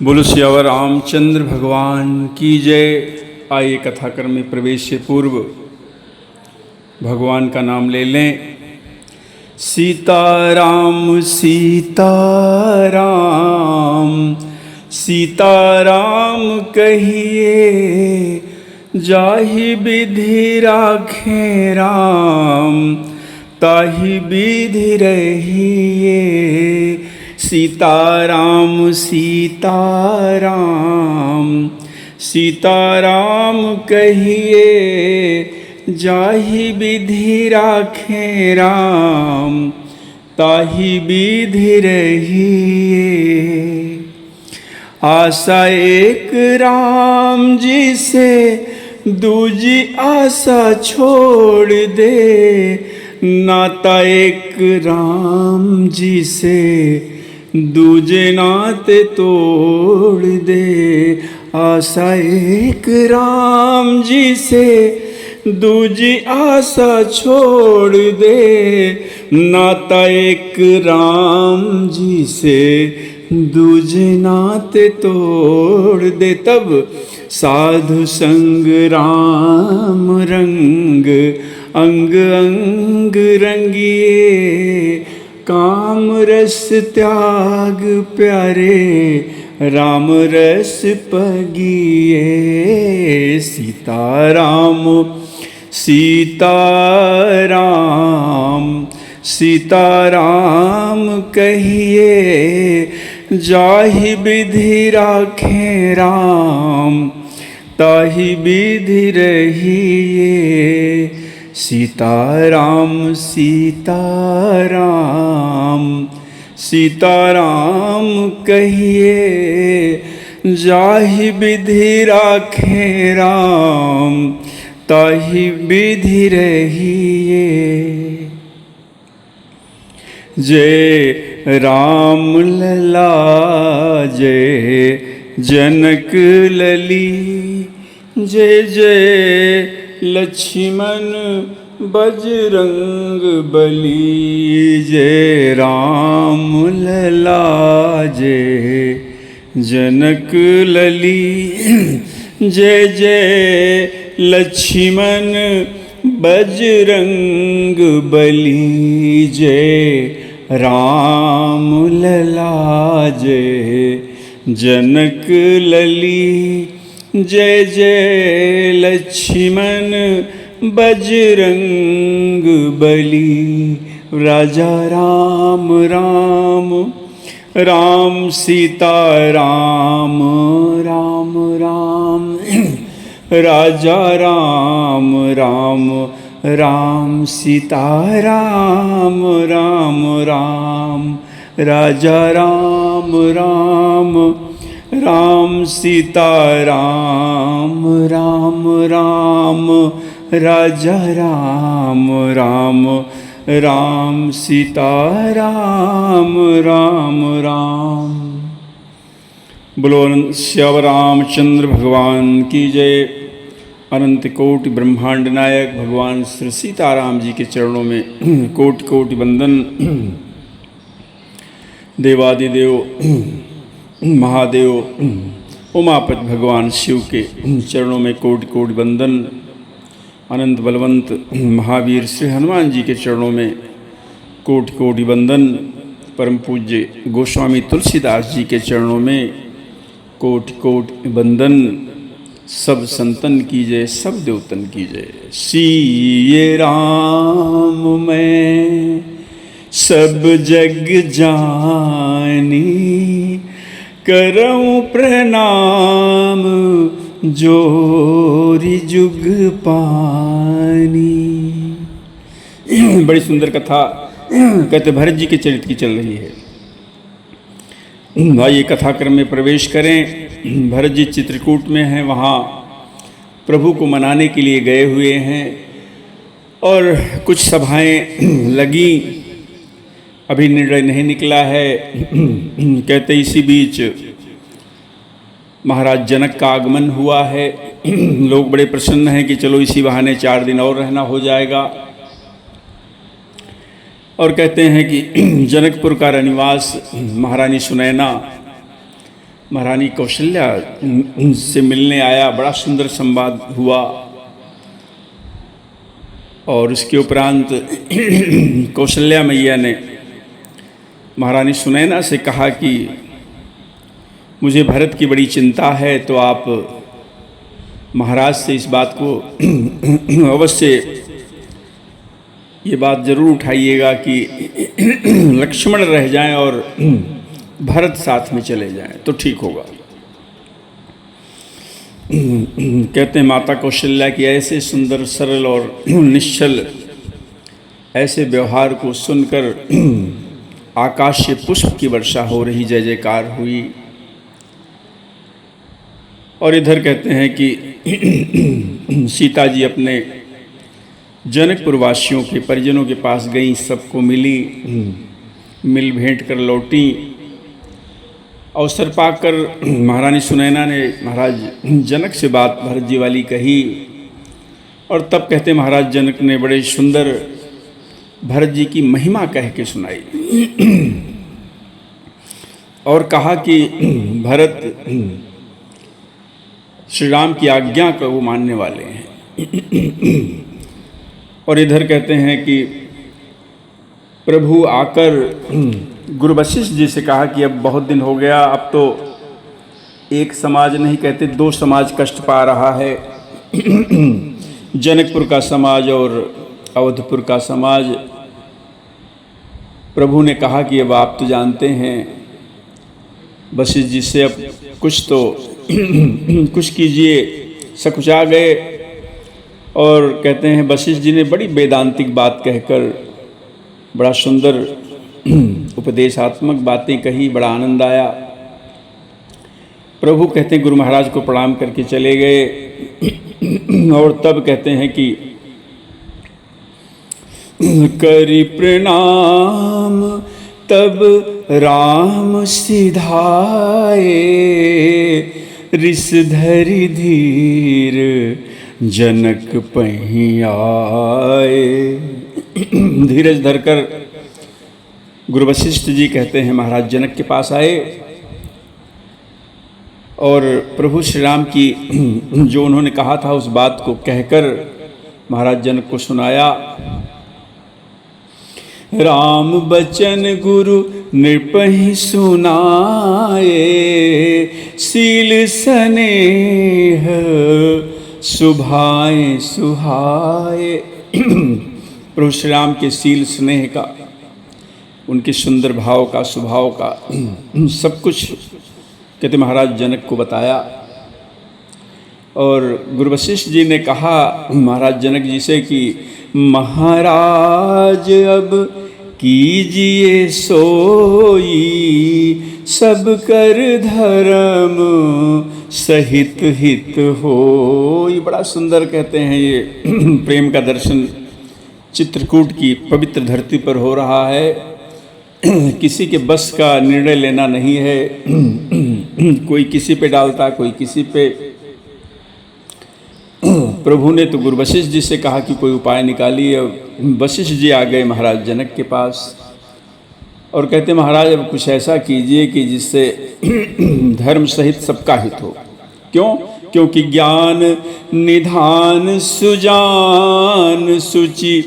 बोलो सियावर रामचंद्र भगवान की जय। आइए कथाक्रम में प्रवेश से पूर्व भगवान का नाम ले लें। सीताराम सीताराम सीताराम कहिए, जाहि विधि राखे राम, ताहि विधि रहिए। सीताराम सीताराम सीताराम कहिए, जाहि विधि राखे राम, ताहि विधि रहिए। आशा एक राम जी से, दूजी आशा छोड़ दे, नाता एक राम जी से, दूजे नाते तोड़ दे। आशा एक राम जी से, दूजी आशा छोड़ दे, नाता एक राम जी से, दूजे नाते तोड़ दे। तब साधु संग राम रंग, अंग अंग रंगिए। काम रस त्याग प्यारे, राम रस पगिए। सीताराम सीताराम सीताराम कहिए, जाहि विधि राखे राम, ताहि विधि रहिए। सीताराम सीताराम सीताराम कहिए, जाहि विधि राखे राम, ताहि विधि रहिए। जय राम लला जय जनक लली, जय जय लक्ष्मण बजरंग बली। जय राम लला जय जनक लली, जय जय लक्ष्मण बजरंग बली। जय राम लला जय जनक लली, जय जय लक्ष्मण बजरंग बली। राजा राम राम राम सीता राम राम राम, राजा राम राम राम सीता राम राम राम। राजा राम राम राम सीता राम राम राम, राजा राम राम राम सीता राम राम राम। बोलो श्यावर रामचंद्र भगवान की जय। अनंत कोटि ब्रह्मांड नायक भगवान श्री सीताराम जी के चरणों में कोटि कोटि वंदन। देवादिदेव महादेव उमापति भगवान शिव के चरणों में कोटि कोटि वंदन। अनंत बलवंत महावीर श्री हनुमान जी के चरणों में कोटि कोटि वंदन। परम पूज्य गोस्वामी तुलसीदास जी के चरणों में कोटि कोटि वंदन। सब संतन की जय, सब देवतन की जय। सिये राम मैं सब जग जानी, करऊं प्रणाम जोरी जुग पानी। बड़ी सुंदर कथा कहते भरत जी के चरित्र की चल रही है। आइए कथाक्रम में प्रवेश करें। भरत जी चित्रकूट में हैं, वहाँ प्रभु को मनाने के लिए गए हुए हैं और कुछ सभाएं लगी, अभी निर्णय नहीं निकला है। कहते इसी बीच महाराज जनक का आगमन हुआ है। लोग बड़े प्रसन्न हैं कि चलो इसी बहाने 4 दिन और रहना हो जाएगा। और कहते हैं कि जनकपुर का रनिवास महारानी सुनैना महारानी कौशल्या से मिलने आया। बड़ा सुंदर संवाद हुआ और उसके उपरांत कौशल्या मैया ने महारानी सुनैना से कहा कि मुझे भरत की बड़ी चिंता है, तो आप महाराज से इस बात को अवश्य ये बात जरूर उठाइएगा कि लक्ष्मण रह जाएं और भरत साथ में चले जाएं तो ठीक होगा। कहते हैं माता कौशल्या की ऐसे सुंदर सरल और निश्चल ऐसे व्यवहार को सुनकर आकाश से पुष्प की वर्षा हो रही, जय जयकार हुई। और इधर कहते हैं कि सीता जी अपने जनकपुर वासियों के परिजनों के पास गई, सबको मिली, मिल भेंट कर लौटी। अवसर पाकर महारानी सुनैना ने महाराज जनक से बात भरत जी वाली कही और तब कहते महाराज जनक ने बड़े सुंदर भरत जी की महिमा कह के सुनाई और कहा कि भरत श्री राम की आज्ञा का वो मानने वाले हैं। और इधर कहते हैं कि प्रभु आकर गुरु वशिष्ठ जी से कहा कि अब बहुत दिन हो गया, अब तो एक समाज नहीं कहते दो समाज कष्ट पा रहा है, जनकपुर का समाज और अवधपुर का समाज। प्रभु ने कहा कि अब आप तो जानते हैं वशिष्ठ जी से अब कुछ तो कुछ कीजिए, सकुचा गए। और कहते हैं वशिष्ठ जी ने बड़ी वेदांतिक बात कहकर बड़ा सुंदर उपदेशात्मक बातें कही, बड़ा आनंद आया। प्रभु कहते हैं गुरु महाराज को प्रणाम करके चले गए और तब कहते हैं कि करी प्रणाम तब राम सिधाए, रिस धरि धीर जनक पहीं आए। धीरज धरकर गुरु वशिष्ठ जी कहते हैं महाराज जनक के पास आए और प्रभु श्री राम की जो उन्होंने कहा था उस बात को कहकर महाराज जनक को सुनाया। राम बचन गुरु नृपहि सुनाए, सील स्नेह सुभाए सुहाए। प्रभु श्री राम के सील स्नेह का, उनके सुंदर भाव का, स्वभाव का सब कुछ कहते महाराज जनक को बताया। और गुरु वशिष्ठ जी ने कहा महाराज जनक जी से कि महाराज अब कीजिए सोई, सब कर धर्म सहित हित होई। बड़ा सुंदर कहते हैं ये प्रेम का दर्शन चित्रकूट की पवित्र धरती पर हो रहा है। किसी के बस का निर्णय लेना नहीं है, कोई किसी पे डालता, कोई किसी पे। प्रभु ने तो गुरु वशिष्ठ जी से कहा कि कोई उपाय निकालिए। वशिष्ठ जी आ गए महाराज जनक के पास और कहते महाराज अब कुछ ऐसा कीजिए कि जिससे धर्म सहित सबका हित हो। क्यों? क्योंकि ज्ञान निधान सुजान सुचि,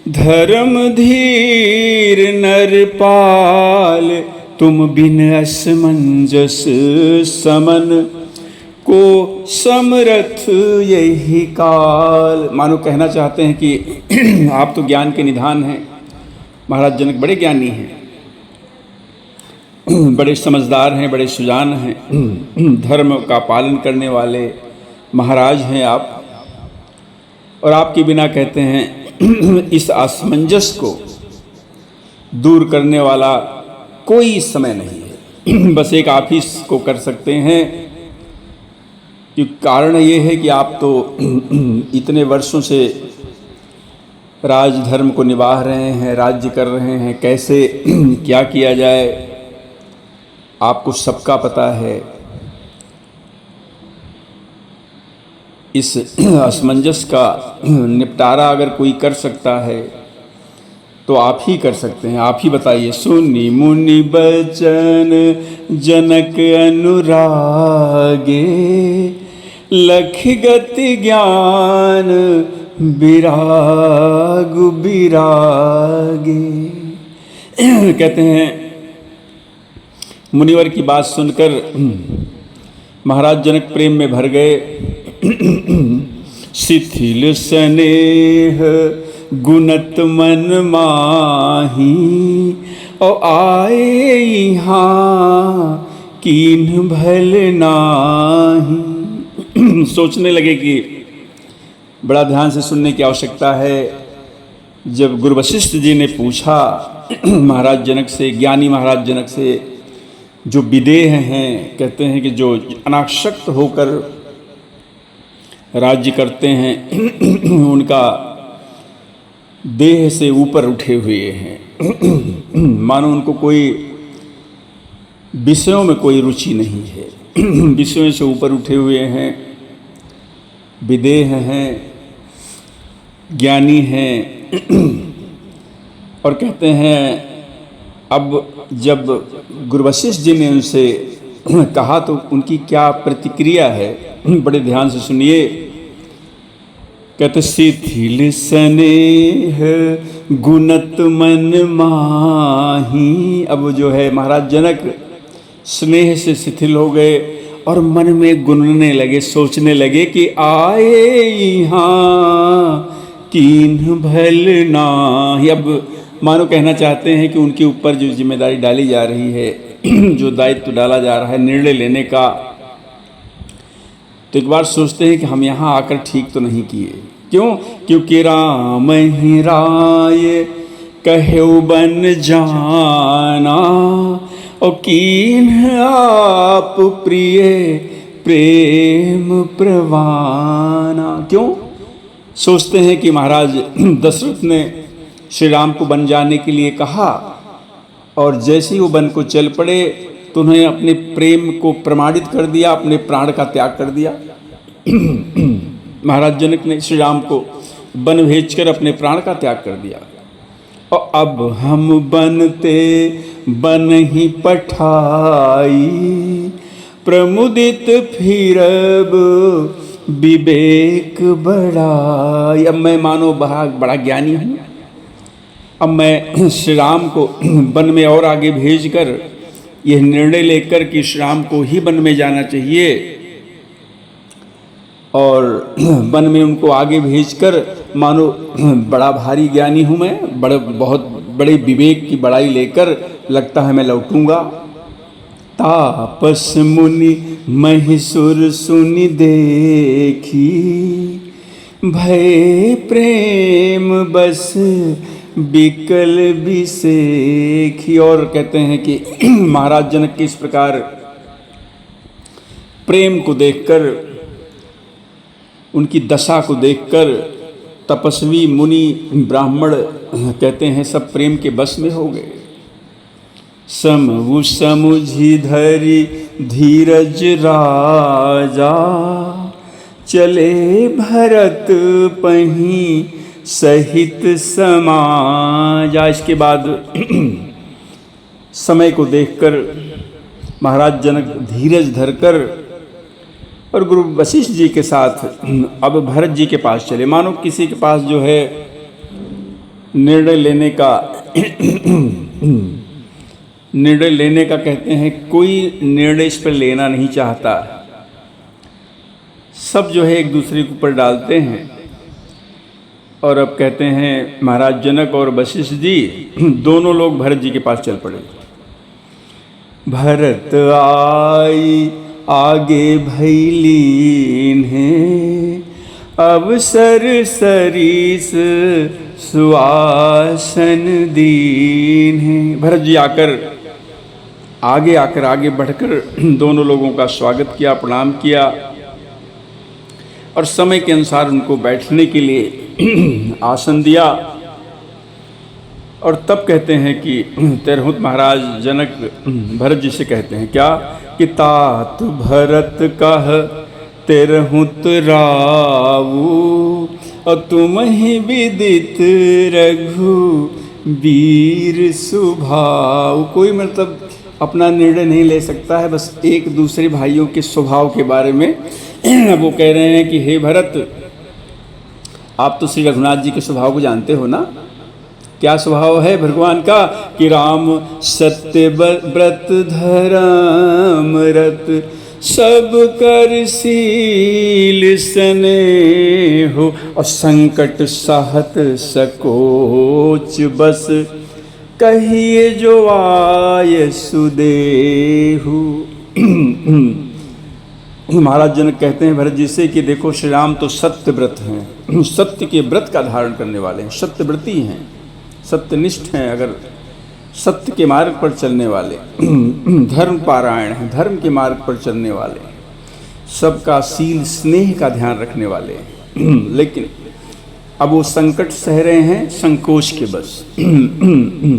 धर्म धीर नरपाल, तुम बिन असमंजस समन को समरथ यही काल। मानो कहना चाहते हैं कि आप तो ज्ञान के निधान हैं। महाराज जनक बड़े ज्ञानी हैं, बड़े समझदार हैं, बड़े सुजान हैं, धर्म का पालन करने वाले महाराज हैं आप। और आपके बिना कहते हैं इस असमंजस को दूर करने वाला कोई समय नहीं है, बस एक आप ही को कर सकते हैं। क्योंकि कारण ये है कि आप तो इतने वर्षों से राजधर्म को निभा रहे हैं, राज्य कर रहे हैं, कैसे क्या किया जाए आपको सबका पता है। इस असमंजस का निपटारा अगर कोई कर सकता है तो आप ही कर सकते हैं, आप ही बताइए। सुनी मुनि बचन जनक अनुरागे, लख गति ज्ञान विराग विरागे। कहते हैं मुनिवर की बात सुनकर महाराज जनक प्रेम में भर गए। शिथिल स्नेह गुणत मन माही, और आए यहाँ कीन्ह भल नाही। सोचने लगे कि बड़ा ध्यान से सुनने की आवश्यकता है। जब गुरु वशिष्ठ जी ने पूछा महाराज जनक से, ज्ञानी महाराज जनक से, जो विदेह हैं, कहते हैं कि जो अनासक्त होकर राज्य करते हैं, उनका देह से ऊपर उठे हुए हैं, मानो उनको कोई विषयों में कोई रुचि नहीं है, विषयों से ऊपर उठे हुए हैं, विदेह हैं, ज्ञानी हैं। और कहते हैं अब जब गुरु वशिष्ठ जी ने उनसे कहा तो उनकी क्या प्रतिक्रिया है, बड़े ध्यान से सुनिए। कहते शिथिल स्नेह गुणत मन माही। अब जो है महाराज जनक स्नेह से शिथिल हो गए और मन में गुनने लगे, सोचने लगे कि आए यहाँ कीन्ह भल नाही। अब मानो कहना चाहते हैं कि उनके ऊपर जो जिम्मेदारी डाली जा रही है, जो दायित्व डाला जा रहा है निर्णय लेने का, तो एक बार सोचते हैं कि हम यहाँ आकर ठीक तो नहीं किए। क्यों? क्योंकि राम ही राय कहेउ बन जाना, और कीन्ह आप प्रिय प्रेम प्रवाना। क्यों? सोचते हैं कि महाराज दशरथ ने श्री राम को बन जाने के लिए कहा, और जैसे ही वो वन को चल पड़े तो उन्होंने अपने प्रेम को प्रमाणित कर दिया, अपने प्राण का त्याग कर दिया। महाराज जनक ने श्री राम को वन भेजकर अपने प्राण का त्याग कर दिया। और अब हम बनते बन ही पठाई, प्रमुदित फिरब विवेक बढ़ाई। अब मैं मानो बड़ा ज्ञानी हूँ, अब मैं श्री राम को वन में और आगे भेजकर यह निर्णय लेकर कि श्री राम को ही वन में जाना चाहिए, और वन में उनको आगे भेजकर मानो बड़ा भारी ज्ञानी हूँ मैं, बहुत बड़े विवेक की बड़ाई लेकर लगता है मैं लौटूंगा। तापस मुनि महिसुर सुनि देखी, भय प्रेम बस बिकल बिसेखी। और कहते हैं कि महाराज जनक के इस प्रकार प्रेम को देखकर, उनकी दशा को देखकर तपस्वी मुनि ब्राह्मण कहते हैं सब प्रेम के बस में हो गए। समु समुझि धरि धीरज राजा, चले भरत पहीं सहित समाजा। इसके बाद समय को देखकर महाराज जनक धीरज धरकर और गुरु वशिष्ठ जी के साथ अब भरत जी के पास चले। मानो किसी के पास जो है निर्णय लेने का कहते हैं कोई निर्णय इस पर लेना नहीं चाहता, सब जो है एक दूसरे के ऊपर डालते हैं। और अब कहते हैं महाराज जनक और वशिष्ठ जी दोनों लोग भरत जी के पास चल पड़े। भरत आई आगे भैलीन है, अवसर सरीस सुआसन दीन है। भरत जी आगे बढ़कर दोनों लोगों का स्वागत किया, प्रणाम किया, और समय के अनुसार उनको बैठने के लिए आसन दिया। और तब कहते हैं कि तिरहुत महाराज जनक भरत जी से कहते हैं क्या कि तात भरत कह तिरहुत राऊ, और तुम ही विदित रघु वीर स्वभाव। कोई मतलब अपना निर्णय नहीं ले सकता है, बस एक दूसरे भाइयों के स्वभाव के बारे में वो कह रहे हैं कि हे भरत, आप तो श्री रघुनाथ जी के स्वभाव को जानते हो ना। क्या स्वभाव है भगवान का कि राम सत्य व्रत धर्म रत, सब कर शील सने हो, और संकट सहत सकोच बस, कहिए जो आय सुदेहु। महाराज जनक कहते हैं भरत जी से कि देखो श्री राम तो सत्य व्रत हैं, सत्य के व्रत का धारण करने वाले हैं, सत्यव्रती हैं, सत्यनिष्ठ हैं, अगर सत्य के मार्ग पर चलने वाले, धर्म पारायण हैं, धर्म के मार्ग पर चलने वाले, सबका शील स्नेह का ध्यान रखने वाले। लेकिन अब वो संकट सह रहे हैं संकोच के बस।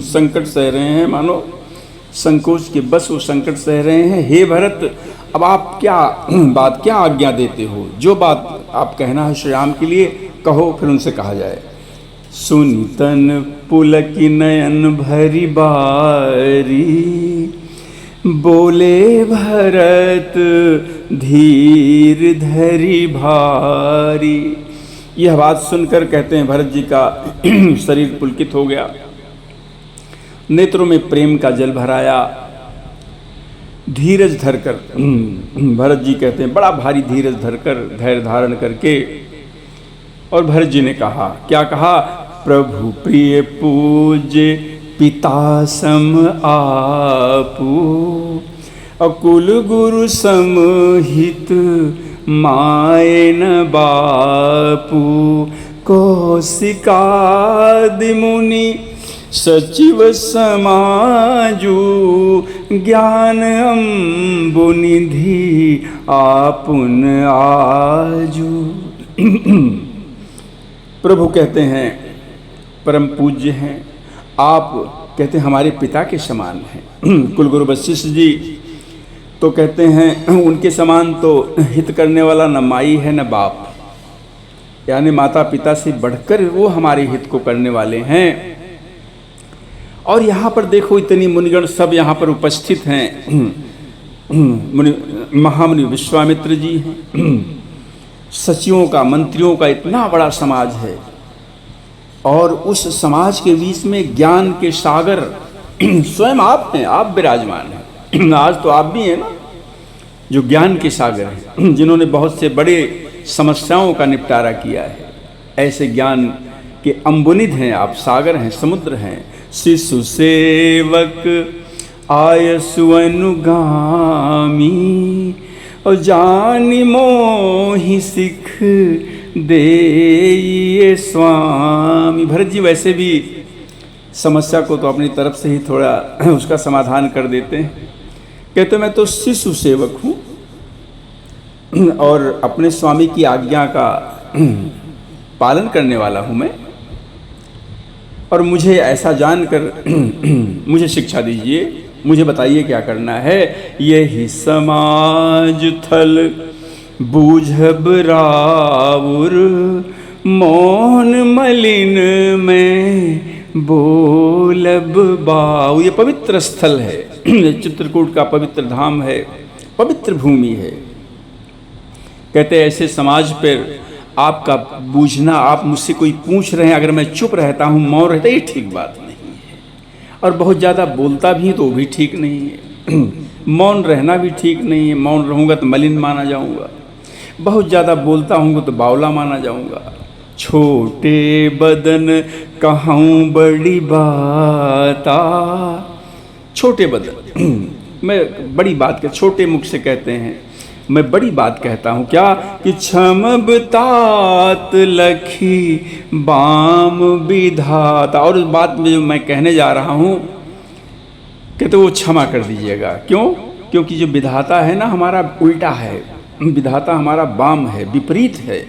संकट सह रहे हैं, मानो संकोच के बस वो संकट सह रहे हैं। हे भरत, अब आप क्या आज्ञा देते हो, जो बात आप कहना है श्री राम के लिए कहो, फिर उनसे कहा जाए। सुनि तन पुलकी नयन भरी बारी, बोले भरत धीर धरी भारी। यह बात सुनकर कहते हैं भरत जी का शरीर पुलकित हो गया, नेत्रों में प्रेम का जल भराया। धीरज धरकर भरत जी कहते हैं, बड़ा भारी धीरज धरकर, धैर्य धारण करके, और भरत जी ने कहा, क्या कहा? प्रभु प्रिय पूज्य पिता सम आपू, अकुल गुरु समहित माय न बापू, कौशिकादि मुनि सचिव समाजू, ज्ञान अम्बुनिधि आपुन आजू। प्रभु कहते हैं परम पूज्य हैं, आप कहते हैं हमारे पिता के समान हैं। कुलगुरु वशिष्ठ जी तो कहते हैं उनके समान तो हित करने वाला न माई है न बाप, यानी माता पिता से बढ़कर वो हमारे हित को करने वाले हैं। और यहाँ पर देखो इतनी मुनिगण सब यहाँ पर उपस्थित हैं। महामुनि विश्वामित्र जी हैं, सचिवों का, मंत्रियों का इतना बड़ा समाज है, और उस समाज के बीच में ज्ञान के सागर स्वयं आप हैं, आप विराजमान हैं। आज तो आप भी हैं ना, जो ज्ञान के सागर हैं, जिन्होंने बहुत से बड़े समस्याओं का निपटारा किया है। ऐसे ज्ञान के अम्बुनिध हैं आप, सागर हैं, समुद्र हैं। शिशु सेवक आय सुअनुगामी, और जानि मोहि सिख दे ये स्वामी। भरत जी वैसे भी समस्या को तो अपनी तरफ से ही थोड़ा उसका समाधान कर देते हैं। कहते मैं तो शिशु सेवक हूँ और अपने स्वामी की आज्ञा का पालन करने वाला हूँ मैं, और मुझे ऐसा जानकर मुझे शिक्षा दीजिए, मुझे बताइए क्या करना है। यही समाज थल बूझब राउर, मौन मलिन में बोलब बाऊ। ये पवित्र स्थल है, चित्रकूट का पवित्र धाम है, पवित्र भूमि है। कहते ऐसे समाज पर आपका बूझना, आप मुझसे कोई पूछ रहे हैं, अगर मैं चुप रहता हूँ, मौन रहता, ये ठीक बात नहीं है। और बहुत ज़्यादा बोलता भी तो भी ठीक नहीं है, मौन रहना भी ठीक नहीं है। मौन रहूँगा तो मलिन माना जाऊँगा, बहुत ज़्यादा बोलता हूँ तो बावला माना जाऊँगा। छोटे बदन कहूँ बड़ी बाता, छोटे बदन मैं बड़ी बात के, छोटे मुख से कहते हैं मैं बड़ी बात कहता हूँ। क्या कि क्षमब तात लखी बाम विधाता। और उस बात में जो मैं कहने जा रहा हूँ कहते वो क्षमा कर दीजिएगा। क्यों? क्योंकि जो विधाता है ना हमारा उल्टा है, विधाता हमारा बाम है, विपरीत है,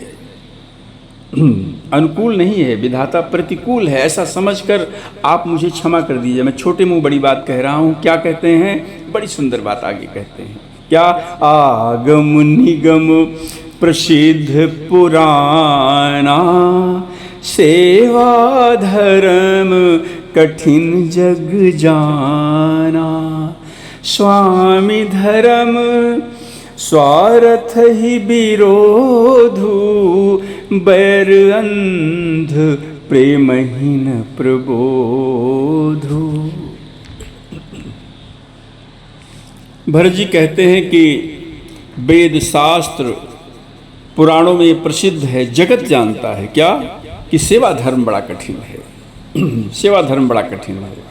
अनुकूल नहीं है, विधाता प्रतिकूल है। ऐसा समझकर आप मुझे क्षमा कर दीजिए, मैं छोटे मुँह बड़ी बात कह रहा हूँ। क्या कहते हैं? बड़ी सुंदर बात आगे कहते हैं। क्या? आगम निगम प्रसिद्ध पुराना, सेवा धर्म कठिन जग जाना। स्वामी धर्म स्वार्थ ही विरोधु, बैर अंध प्रेमहीन प्रबोधु। भरत जी कहते हैं कि वेद शास्त्र पुराणों में ये प्रसिद्ध है, जगत जानता है क्या कि सेवा धर्म बड़ा कठिन है। सेवा धर्म बड़ा कठिन है।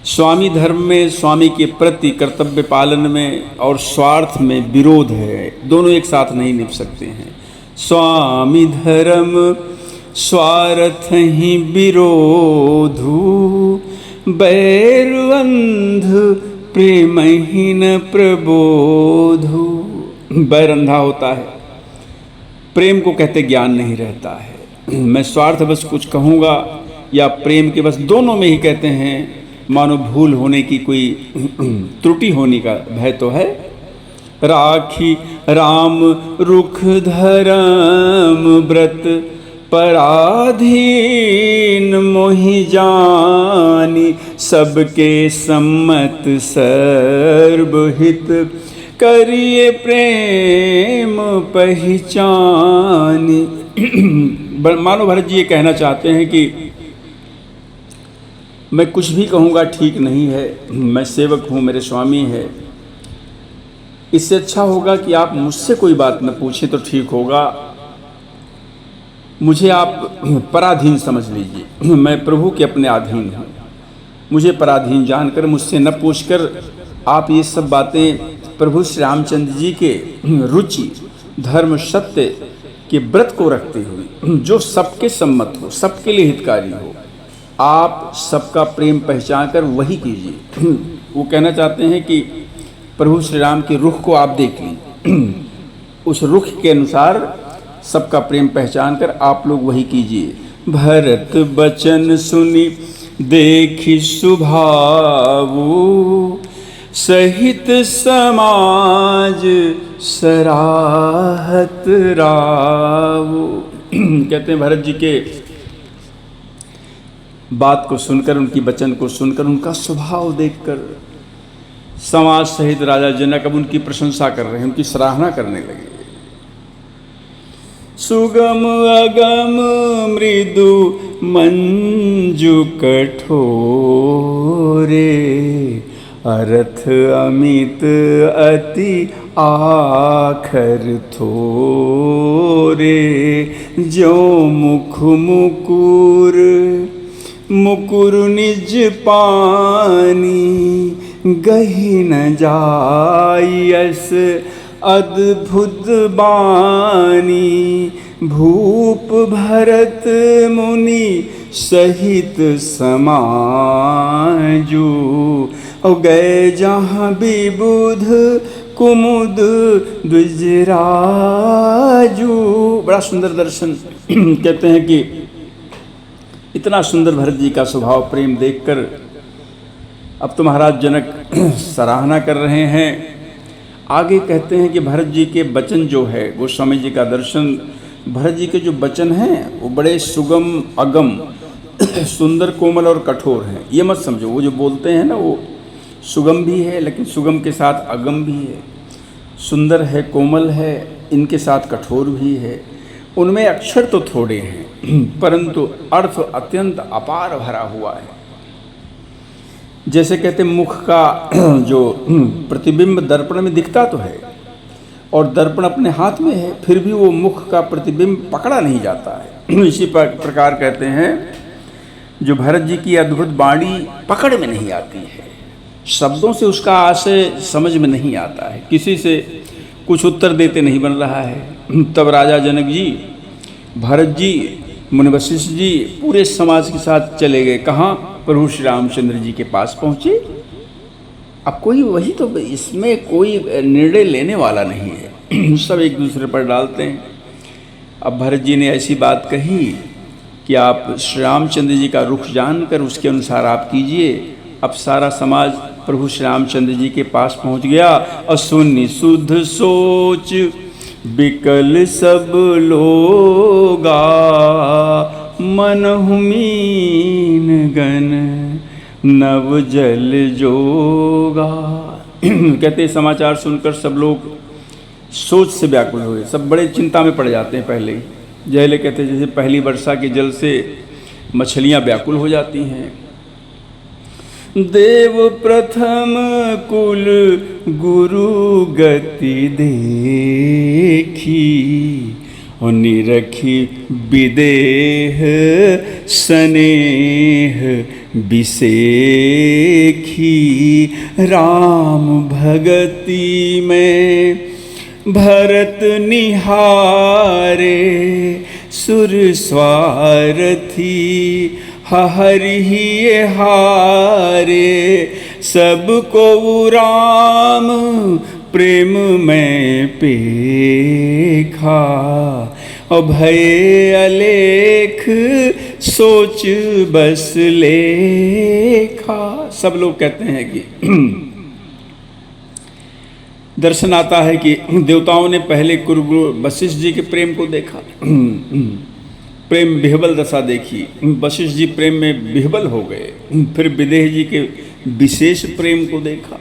स्वामी धर्म में, स्वामी के प्रति कर्तव्य पालन में और स्वार्थ में विरोध है, दोनों एक साथ नहीं निभ सकते हैं। स्वामी धर्म स्वार्थ ही विरोधु, बैर अंध प्रेमहीन प्रबोधु। बैर अंधा होता है, प्रेम को कहते ज्ञान नहीं रहता है। मैं स्वार्थ बस कुछ कहूँगा या प्रेम के बस, दोनों में ही कहते हैं मानो भूल होने की, कोई त्रुटि होने का भय तो है। राखी राम रुख धर्म व्रत, पराधीन मोहि जानी, सबके सम्मत सर्वहित, करिए प्रेम पहचानी। मानो भरत जी ये कहना चाहते हैं कि मैं कुछ भी कहूँगा ठीक नहीं है, मैं सेवक हूँ, मेरे स्वामी है। इससे अच्छा होगा कि आप मुझसे कोई बात न पूछें तो ठीक होगा। मुझे आप पराधीन समझ लीजिए, मैं प्रभु के अपने अधीन हूँ। मुझे पराधीन जानकर, मुझसे न पूछकर आप ये सब बातें प्रभु श्री रामचंद्र जी के रुचि धर्म सत्य के व्रत को रखते हुए, जो सबके सम्मत हो, सबके लिए हितकारी हो, आप सबका प्रेम पहचान कर वही कीजिए। वो कहना चाहते हैं कि प्रभु श्री राम के रुख को आप देख लीजिए, उस रुख के अनुसार सबका प्रेम पहचान कर आप लोग वही कीजिए। भरत बचन सुनी देखी सुभावु, सहित समाज सराहत रावु। कहते हैं भरत जी के बात को सुनकर, उनकी वचन को सुनकर, उनका स्वभाव देखकर समाज सहित राजा जनक अब उनकी प्रशंसा कर रहे हैं, उनकी सराहना करने लगे। सुगम अगम मृदु मंजु कठोरे, अर्थ अमित अति आखर थोरे, जो मुख मुकुर मुकुर निज पानी, गही न जायस अद्भुत बानी, भूप भरत मुनि सहित समाजू, और गए जहाँ विबुध कुमुद द्विजराजू। बड़ा सुंदर दर्शन। कहते हैं कि इतना सुंदर भरत जी का स्वभाव प्रेम देखकर अब तो महाराज जनक सराहना कर रहे हैं। आगे कहते हैं कि भरत जी के वचन जो है, गोस्वामी जी का दर्शन, भरत जी के जो वचन हैं वो बड़े सुगम अगम, सुंदर कोमल और कठोर हैं। ये मत समझो वो जो बोलते हैं ना वो सुगम भी है, लेकिन सुगम के साथ अगम भी है, सुंदर है, कोमल है, इनके साथ कठोर भी है। उनमें अक्षर तो थोड़े हैं परंतु अर्थ अत्यंत अपार भरा हुआ है। जैसे कहते मुख का जो प्रतिबिंब दर्पण में दिखता तो है और दर्पण अपने हाथ में है, फिर भी वो मुख का प्रतिबिंब पकड़ा नहीं जाता है। इसी प्रकार कहते हैं जो भरत जी की अद्भुत वाणी पकड़ में नहीं आती है, शब्दों से उसका आशय समझ में नहीं आता है, किसी से कुछ उत्तर देते नहीं बन रहा है। तब राजा जनक जी, भरत जी, मुनि वशिष्ठ जी पूरे समाज के साथ चले गए। कहाँ? प्रभु श्री रामचंद्र जी के पास पहुँचे। अब कोई वही तो, इसमें कोई निर्णय लेने वाला नहीं है, सब एक दूसरे पर डालते हैं। अब भरत जी ने ऐसी बात कही कि आप श्री रामचंद्र जी का रुख जानकर उसके अनुसार आप कीजिए। अब सारा समाज प्रभु श्री रामचंद्र जी के पास पहुंच गया और सुनी सुध सोच बिकल सब लोगा, मनहु मीन गन नव जल जोगा। कहते समाचार सुनकर सब लोग सोच से व्याकुल हुए, सब बड़े चिंता में पड़ जाते हैं पहले ही। जहले कहते जैसे पहली वर्षा के जल से मछलियां व्याकुल हो जाती हैं। देव प्रथम कुल गुरु गति देखी, और निरखी विदेह स्नेह बिसेखी। राम भगति में भरत निहारे, सुर स्वारथी हरि हारे। सबको राम प्रेम में पेखा, और भय अलेख सोच बस लेखा। सब लोग कहते हैं कि दर्शन आता है कि देवताओं ने पहले गुरु वशिष्ठ जी के प्रेम को देखा, प्रेम विह्वल दशा देखी, वशिष्ठ जी प्रेम में विह्वल हो गए। फिर विदेह जी के विशेष प्रेम को देखा,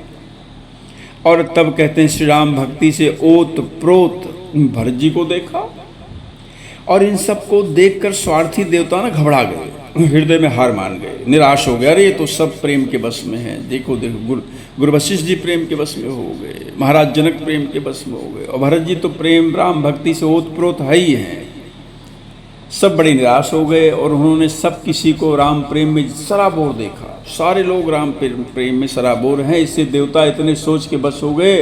और तब कहते हैं श्री राम भक्ति से ओत प्रोत भरत जी को देखा। और इन सबको देखकर स्वार्थी देवता ना घबरा गए, हृदय में हार मान गए, निराश हो गए। अरे ये तो सब प्रेम के बस में है, देखो देखो गुरु वशिष्ठ जी प्रेम के बस में हो गए, महाराज जनक प्रेम के बस में हो गए, और भरत जी तो प्रेम राम भक्ति से ओत प्रोत है ही हैं। सब बड़े निराश हो गए, और उन्होंने सब किसी को राम प्रेम में सराबोर देखा। सारे लोग राम प्रेम में सराबोर हैं। इससे देवता इतने सोच के बस हो गए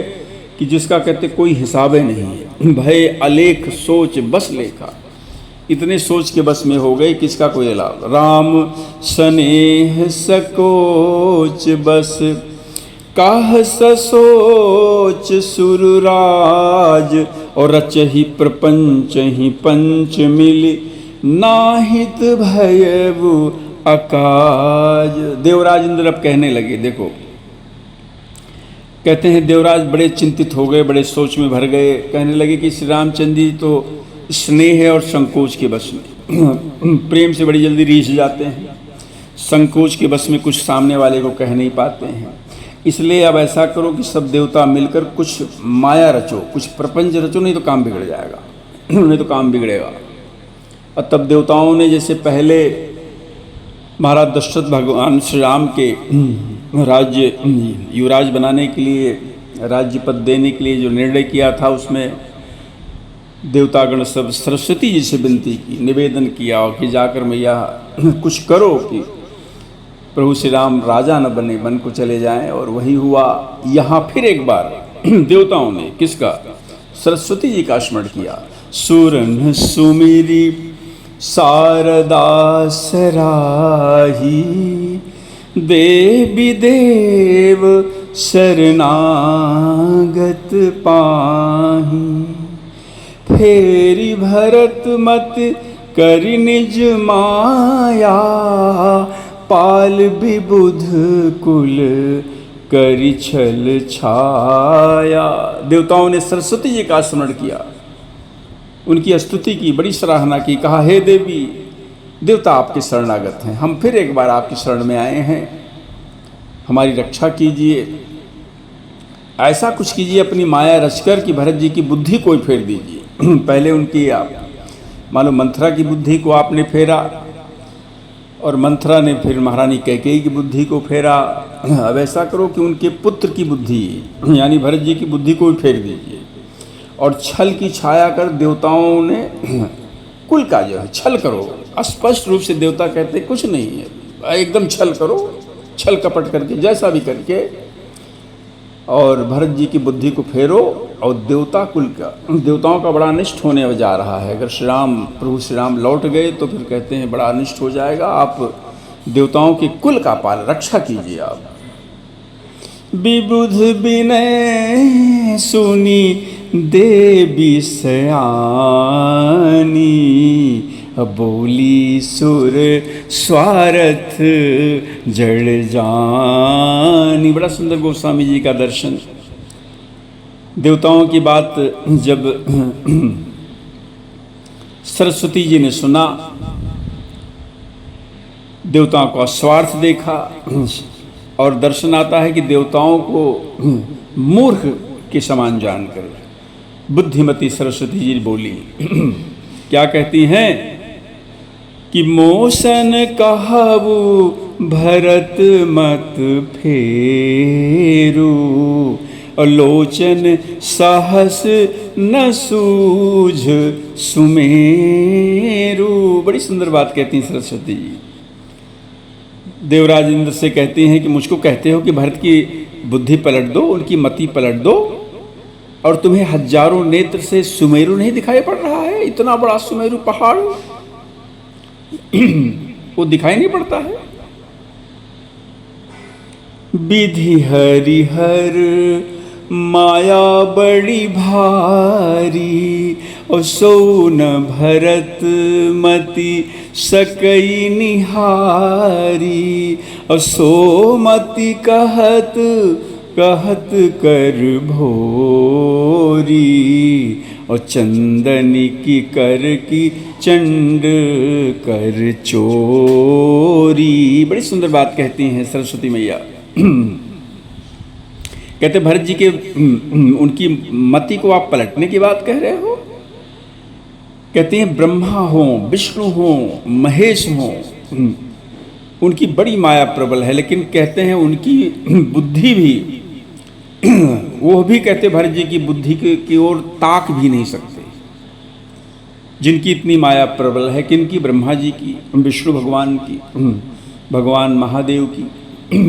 कि जिसका कहते कोई हिसाब ही नहीं है। भय अलेख सोच बस लेखा, इतने सोच के बस में हो गए किसका कोई इलाज। राम स्नेह सकोच बस, काह ससोच सुरराज। और रचहि प्रपंच ही पंच मिली, नाहित भयवु अकाज। देवराज इंद्र अब कहने लगे, देखो कहते हैं देवराज बड़े चिंतित हो गए, बड़े सोच में भर गए। कहने लगे कि श्री रामचंद्र जी तो स्नेह है और संकोच के बस में, प्रेम से बड़ी जल्दी रीझ जाते हैं, संकोच के बस में कुछ सामने वाले को कह नहीं पाते हैं। इसलिए अब ऐसा करो कि सब देवता मिलकर कुछ माया रचो, कुछ प्रपंच रचो, नहीं तो काम बिगड़ जाएगा, नहीं तो काम बिगड़ेगा। और तब देवताओं ने जैसे पहले महाराज दशरथ भगवान श्री राम के राज्य युवराज बनाने के लिए, राज्य पद देने के लिए जो निर्णय किया था, उसमें देवतागण सब सरस्वती जी से विनती की, निवेदन किया कि जाकर मैया कुछ करो कि प्रभु श्री राम राजा न बने, बन को चले जाएं। और वही हुआ। यहाँ फिर एक बार देवताओं ने किसका, सरस्वती जी का स्मरण किया। सुरन सुमिरी शारदा सराही, देवी देव शरणागत पाही। फेरी भरत मत करि निज माया, पाल विबुध कुल करि छल छाया। देवताओं ने सरस्वती जी का स्मरण किया, उनकी स्तुति की, बड़ी सराहना की। कहा हे देवी, देवता आपके शरणागत हैं, हम फिर एक बार आपकी शरण में आए हैं, हमारी रक्षा कीजिए। ऐसा कुछ कीजिए अपनी माया रचकर कि भरत जी की बुद्धि को फेर दीजिए। पहले उनकी आप मानो मंथरा की बुद्धि को आपने फेरा, और मंथरा ने फिर महारानी कैकेयी की बुद्धि को फेरा। अब ऐसा करो कि उनके पुत्र की बुद्धि यानी भरत जी की बुद्धि को भी फेर दीजिए। और छल की छाया कर देवताओं ने कुल का जो है छल करो। स्पष्ट रूप से देवता कहते कुछ नहीं है, एकदम छल करो, छल कपट करके जैसा भी करके, और भरत जी की बुद्धि को फेरो। और देवता कुल का, देवताओं का बड़ा अनिष्ट होने जा रहा है। अगर श्री राम प्रभु श्री राम लौट गए तो फिर कहते हैं बड़ा अनिष्ट हो जाएगा। आप देवताओं के कुल का पाल रक्षा कीजिए। आप विबुध विनय सुनी देवी सयानी, बोली सुर स्वार्थ जड़ जानी। बड़ा सुंदर गोस्वामी जी का दर्शन। देवताओं की बात जब सरस्वती जी ने सुना, देवताओं का स्वार्थ देखा और दर्शन आता है कि देवताओं को मूर्ख के समान जानकर बुद्धिमती सरस्वती जी बोली। क्या कहती हैं कि मोसन कहबू भरत मत फेरू, लोचन सहस न सूझ सुमेरु। बड़ी सुंदर बात कहती हैं सरस्वती जी। देवराज इंद्र से कहते हैं कि मुझको कहते हो कि भरत की बुद्धि पलट दो, उनकी मति पलट दो, और तुम्हें हजारों नेत्र से सुमेरु नहीं दिखाई पड़ रहा है? इतना बड़ा सुमेरु पहाड़ वो दिखाई नहीं पड़ता है? विधि हरिहर माया बड़ी भारी, और सो न भरत मति सकई निहारी, और सो मति कहत कहत कर भोरी, और चंदनी की कर की चंड कर चोरी। बड़ी सुंदर बात कहती हैं सरस्वती मैया। कहते भरत जी के उनकी मति को आप पलटने की बात कह रहे हो? कहते हैं ब्रह्मा हो, विष्णु हो, महेश हो, उनकी बड़ी माया प्रबल है, लेकिन कहते हैं उनकी बुद्धि भी वो भी कहते भरत जी की बुद्धि की ओर ताक भी नहीं सकते, जिनकी इतनी माया प्रबल है। किनकी? ब्रह्मा जी की, विष्णु भगवान की, भगवान महादेव की।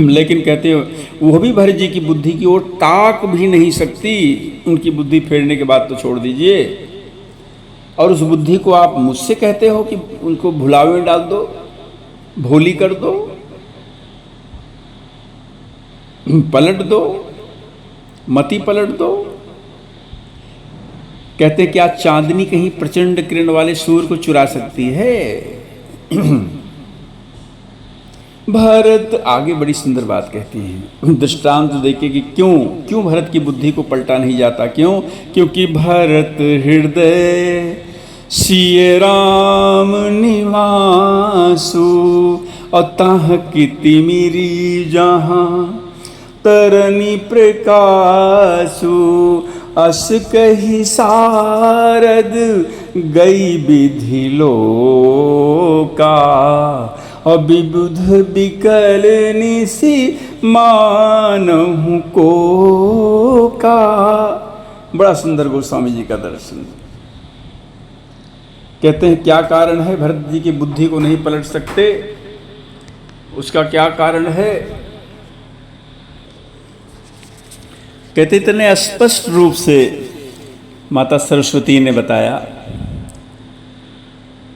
लेकिन कहते वो भी भरत जी की बुद्धि की ओर ताक भी नहीं सकती। उनकी बुद्धि फेरने के बाद तो छोड़ दीजिए, और उस बुद्धि को आप मुझसे कहते हो कि उनको भुलावे में डाल दो, भोली कर दो, पलट दो, मति पलट दो। कहते क्या चांदनी कहीं प्रचंड किरण वाले सूर्य को चुरा सकती है? भरत आगे बड़ी सुंदर बात कहती हैं, दृष्टांत देके कि क्यों भरत की बुद्धि को पलटा नहीं जाता। क्यों? क्योंकि भरत हृदय सिय राम निवासु, और ताह की तिमिरी जहाँ तरनी प्रकाशु, अस कही सारद गई विधि लोका, अविबुध विकल निसी मानहु को का। बड़ा सुंदर गोस्वामी जी का दर्शन। कहते हैं क्या कारण है भरत जी की बुद्धि को नहीं पलट सकते? उसका क्या कारण है? कहते इतने स्पष्ट रूप से माता सरस्वती ने बताया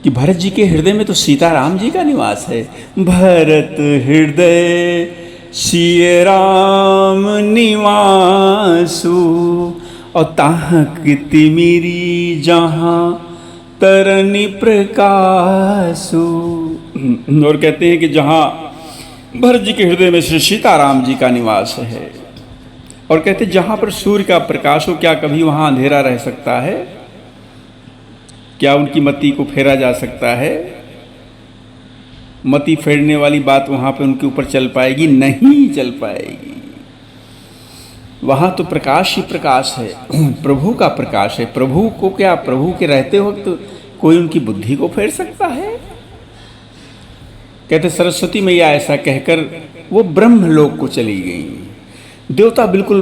कि भरत जी के हृदय में तो सीताराम जी का निवास है। भरत हृदय सिय राम निवासु, और ताह की तिमिरी जहाँ तरनी प्रकाशु। और कहते हैं कि जहाँ भरत जी के हृदय में श्री सीताराम जी का निवास है, और कहते जहाँ पर सूर्य का प्रकाश हो, क्या कभी वहाँ अंधेरा रह सकता है? क्या उनकी मति को फेरा जा सकता है? मति फेरने वाली बात वहाँ पे उनके ऊपर चल पाएगी? नहीं चल पाएगी। वहाँ तो प्रकाश ही प्रकाश है, प्रभु का प्रकाश है। प्रभु को क्या, प्रभु के रहते वक्त कोई उनकी बुद्धि को फेर सकता है? कहते सरस्वती मैया ऐसा कहकर वो ब्रह्मलोक को चली गई। देवता बिल्कुल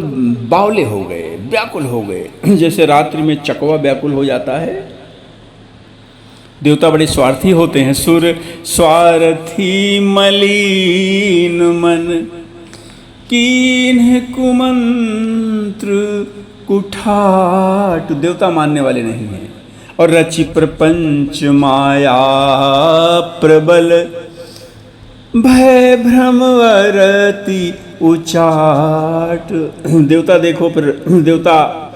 बावले हो गए, व्याकुल हो गए, जैसे रात्रि में चकवा व्याकुल हो जाता है। देवता बड़े स्वार्थी होते हैं। सुर स्वार्थी मलिन मन, कीन्ह कुमंत्र कुठाट। देवता मानने वाले नहीं हैं। और रचि प्रपंच माया प्रबल, भय भ्रमवरति उचाट। देवता देखो, फिर देवता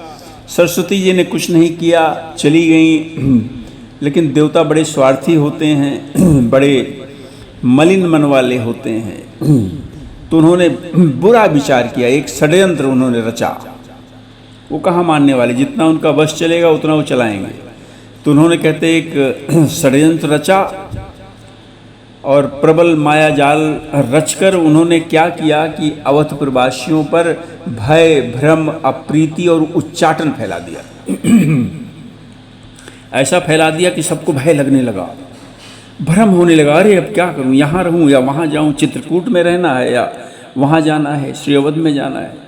सरस्वती जी ने कुछ नहीं किया, चली गई। लेकिन देवता बड़े स्वार्थी होते हैं, बड़े मलिन मन वाले होते हैं। तो उन्होंने बुरा विचार किया, एक षड्यंत्र उन्होंने रचा। वो कहाँ मानने वाले, जितना उनका वश चलेगा उतना वो चलाएंगे। तो उन्होंने कहते एक षड्यंत्र रचा और प्रबल माया जाल रचकर उन्होंने क्या किया कि अवधपुर वासियों पर भय, भ्रम, अप्रीति और उच्चाटन फैला दिया। ऐसा फैला दिया कि सबको भय लगने लगा, भ्रम होने लगा, अरे अब क्या करूं, यहाँ रहूं या वहाँ जाऊं, चित्रकूट में रहना है या वहाँ जाना है, श्री अवध में जाना है।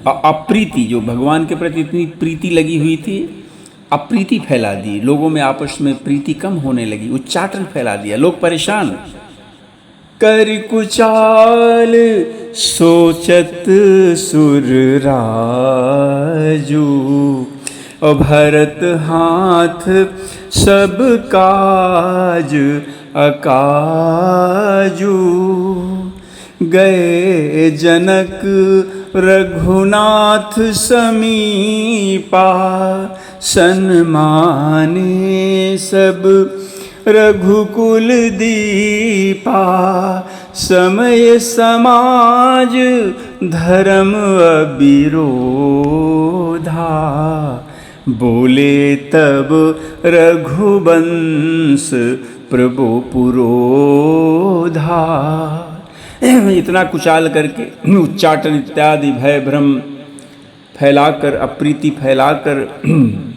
अप्रीति, जो भगवान के प्रति इतनी प्रीति लगी हुई थी, अप्रीति फैला दी, लोगों में आपस में प्रीति कम होने लगी, उच्चाटन फैला दिया, लोग परेशान। कर कुचाल सोचत सुर राजू, भरत हाथ सब काज अकाजू, गए जनक रघुनाथ समीपा, सन्माने सब रघुकुल दीपा, समय समाज धर्म अविरोधा, बोले तब रघुवंश प्रभु पुरोधा। इतना कुचाल करके, उच्चाटन इत्यादि भय भ्रम फैलाकर, अप्रीति फैलाकर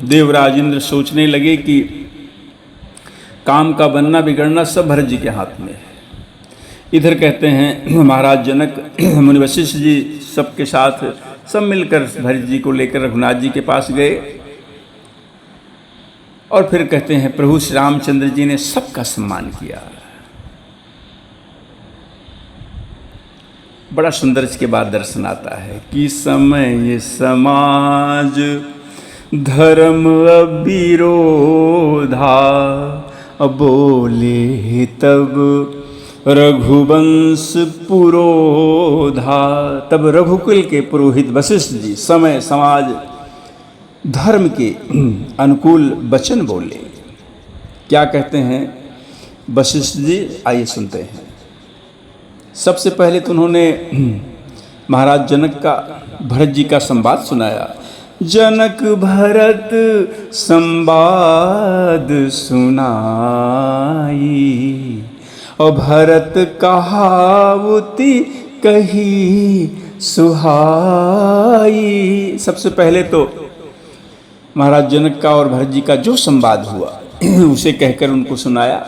देवराज इंद्र सोचने लगे कि काम का बनना बिगड़ना सब भरत जी के हाथ में है। इधर कहते हैं महाराज जनक, मुनि वशिष्ठ जी सबके साथ सब मिलकर भरत जी को लेकर रघुनाथ जी के पास गए और फिर कहते हैं प्रभु श्री रामचंद्र जी ने सबका सम्मान किया। बड़ा सुंदर इसके बाद दर्शन आता है कि समय समाज धर्म अविरोधा, बोले तब रघुवंश पुरोधा। तब रघुकुल के पुरोहित वशिष्ठ जी समय समाज धर्म के अनुकूल वचन बोले। क्या कहते हैं वशिष्ठ जी, आइए सुनते हैं। सबसे पहले तो उन्होंने महाराज जनक का भरत जी का संवाद सुनाया। जनक भरत संवाद सुनाई, और भरत कहावती कही सुहाई। सबसे पहले तो महाराज जनक का और भरत जी का जो संवाद हुआ उसे कहकर उनको सुनाया,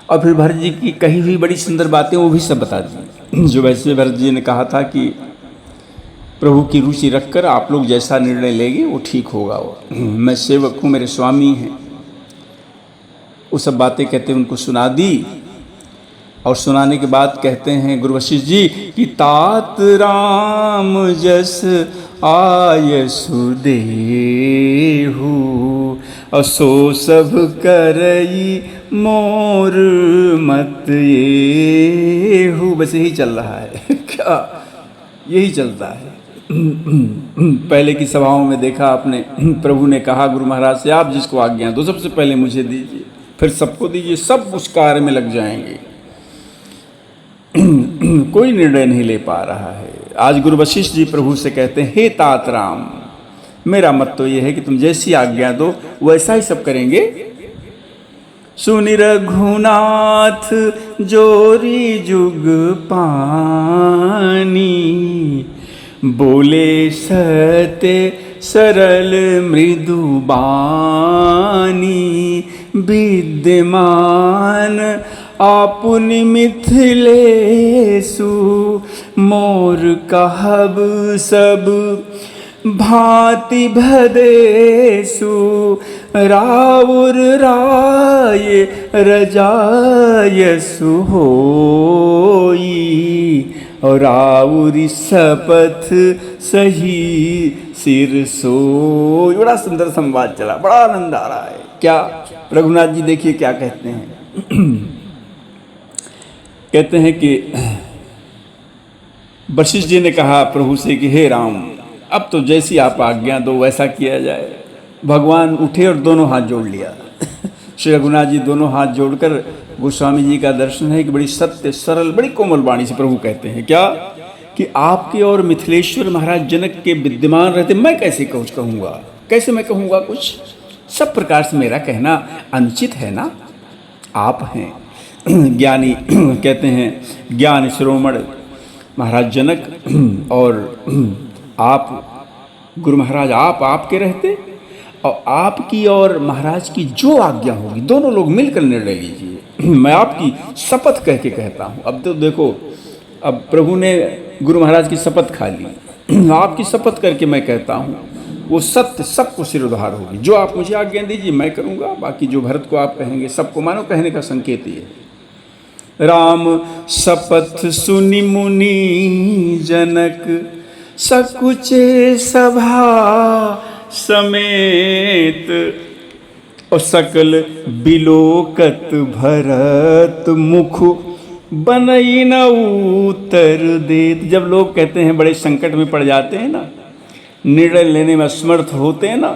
और फिर भरत जी की कही हुई बड़ी सुंदर बातें वो भी सब बता दी। जो वैसे भरत जी ने कहा था कि प्रभु की रुचि रखकर आप लोग जैसा निर्णय लेंगे वो ठीक होगा, वो मैं सेवक हूँ, मेरे स्वामी हैं, वो सब बातें कहते उनको सुना दी। और सुनाने के बाद कहते हैं गुरु वशिष्ठ जी कि तात राम जस आय सुदेहु, असो सब करई मोर मत येहु। बस यही चल रहा है क्या, यही चलता है। पहले की सभाओं में देखा आपने, प्रभु ने कहा गुरु महाराज से आप जिसको आज्ञा दो सबसे पहले मुझे दीजिए, फिर सबको दीजिए, सब उस कार्य में लग जाएंगे। कोई निर्णय नहीं ले पा रहा है। आज गुरु वशिष्ठ जी प्रभु से कहते हैं हे तात राम, मेरा मत तो ये है कि तुम जैसी आज्ञा दो वैसा ही सब करेंगे। सुनि रघुनाथ जोरी जुग पानी, बोले सत्य सरल मृदु बानी, विद्यमान आपुनि मिथिलेषु, मोर कहब सब भांति भदेषु, राउर राय रजायसु होई, और राउरी शपथ सही सिर सोई। बड़ा सुंदर संवाद चला, बड़ा आनंद आ रहा है। क्या रघुनाथ जी देखिए क्या कहते हैं। कहते हैं कि वशिष्ठ जी ने कहा प्रभु से कि हे राम, अब तो जैसी आप आज्ञा दो वैसा किया जाए। भगवान उठे और दोनों हाथ जोड़ लिया। श्री रघुनाथ जी दोनों हाथ जोड़कर गोस्वामी जी का दर्शन है कि बड़ी सत्य सरल बड़ी कोमल वाणी से प्रभु कहते हैं क्या कि आपके और मिथिलेश्वर महाराज जनक के विद्यमान रहते मैं कैसे कुछ कहूँगा, कैसे मैं कहूँगा कुछ। सब प्रकार से मेरा कहना अनुचित है ना। आप हैं। ज्ञानी कहते हैं ज्ञान शिरोमणि महाराज जनक, और आप गुरु महाराज आप आपके रहते, और आपकी और महाराज की जो आज्ञा होगी दोनों लोग मिलकर निर्णय लीजिए। मैं आपकी शपथ कह के कहता हूँ। अब तो देखो, अब प्रभु ने गुरु महाराज की शपथ खा ली, आपकी शपथ करके मैं कहता हूँ वो सत्य सबको सिरोधार होगी। जो आप मुझे आज्ञा दीजिए मैं करूँगा, बाकी जो भरत को आप कहेंगे सबको मानो। कहने का संकेत ये है। राम शपथ सुनि मुनि जनक, सकुचे सभा समेत, और सकल बिलोकत भरत मुख बनई न उत्तर देत। जब लोग कहते हैं बड़े संकट में पड़ जाते हैं ना, निर्णय लेने में असमर्थ होते हैं ना,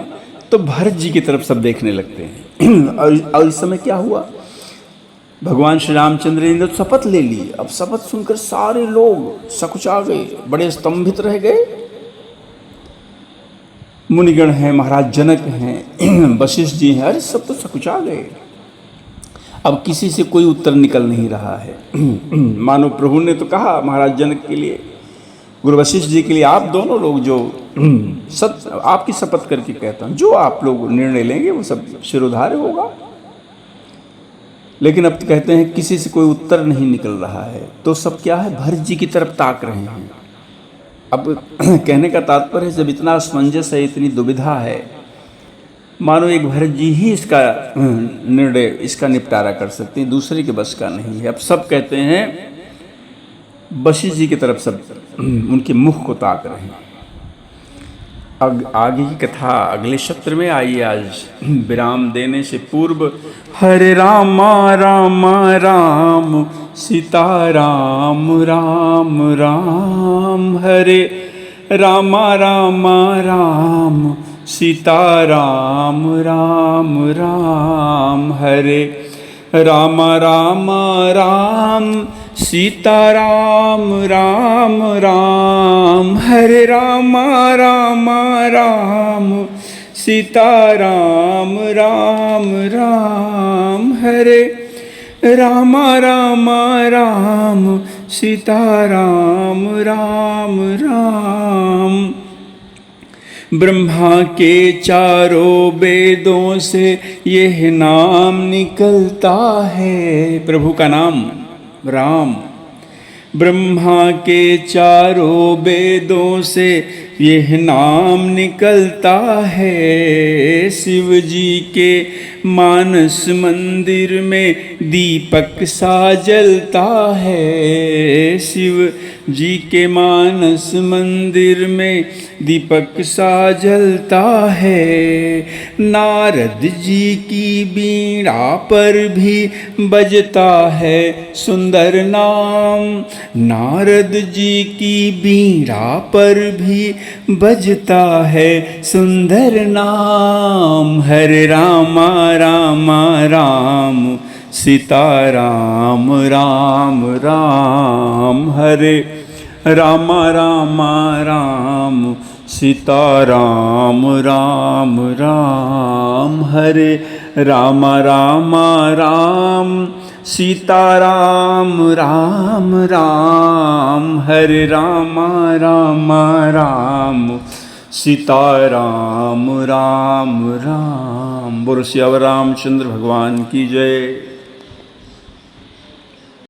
तो भरत जी की तरफ सब देखने लगते हैं। और इस समय क्या हुआ, भगवान श्री रामचंद्र ने तो शपथ ले ली। अब शपथ सुनकर सारे लोग सकुचा गए, बड़े स्तंभित रह गए। मुनिगण हैं, महाराज जनक हैं, वशिष्ठ जी हैं, अरे सब तो सकुचा गए। अब किसी से कोई उत्तर निकल नहीं रहा है। मानो प्रभु ने तो कहा महाराज जनक के लिए, गुरु वशिष्ठ जी के लिए, आप दोनों लोग जो आपकी शपथ करके कहता हूँ, जो आप लोग निर्णय लेंगे वो सब शिरोधार्य होगा। लेकिन अब तो कहते हैं किसी से कोई उत्तर नहीं निकल रहा है, तो सब क्या है, भरत जी की तरफ ताक रहे हैं। अब कहने का तात्पर्य है, जब इतना असमंजस है, इतनी दुविधा है, मानो एक भरत जी ही इसका निर्णय, इसका निपटारा कर सकते हैं, दूसरे के बस का नहीं है। अब सब कहते हैं वशिष्ठ जी की तरफ सब उनके मुख को ताक रहे हैं। आगे की कथा अगले सत्र में आइए। आज विराम देने से पूर्व हरे रामा रामा राम सीता राम राम राम, हरे रामा रामा राम सीता राम राम राम, हरे रामा रामा राम सीता राम राम राम, हरे रामा रामा राम सीता राम राम राम, हरे रामा रामा राम सीता राम राम राम। ब्रह्मा के चारों वेदों से यह नाम निकलता है, प्रभु का नाम राम। ब्रह्मा के चारों वेदों से यह नाम निकलता है, शिव जी के मानस मंदिर में दीपक सा जलता है, शिव जी के मानस मंदिर में दीपक सा जलता है। नारद जी की बीड़ा पर भी बजता है सुंदर नाम, नारद जी की बीड़ा पर भी बजता है सुंदर नाम, हरे रामा रामा राम सीता राम राम राम, हरे रामा रामा राम सीता राम राम राम, हरे रामा रामा राम सीता राम राम राम, हरे रामा रामा राम सीता राम राम राम। बोलो सियावर रामचंद्र भगवान की जय।